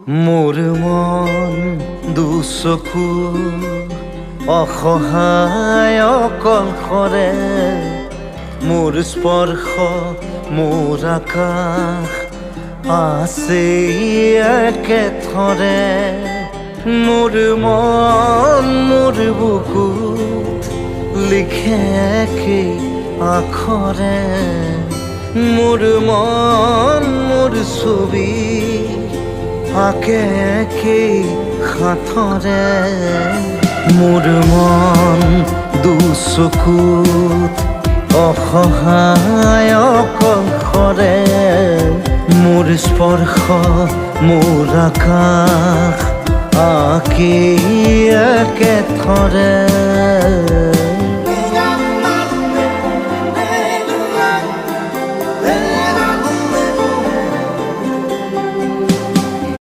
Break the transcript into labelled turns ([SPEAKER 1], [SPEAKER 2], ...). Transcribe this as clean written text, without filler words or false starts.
[SPEAKER 1] মোৰ মন দুচকু অসহায় অকলশৰে, মোৰ স্পৰ্শ মোৰ আকাশ আছে একেথৰে। মোৰ মন মোৰ বুকুত লিখে একেই আখৰে, মোৰ মন মোৰ ছবি আঁকে একেই সাঁথৰে। মোৰ মন দুচকুত অসহায় অকলশৰে, মোৰ স্পৰ্শ মোৰ আকাশ আঁকি একেথৰে।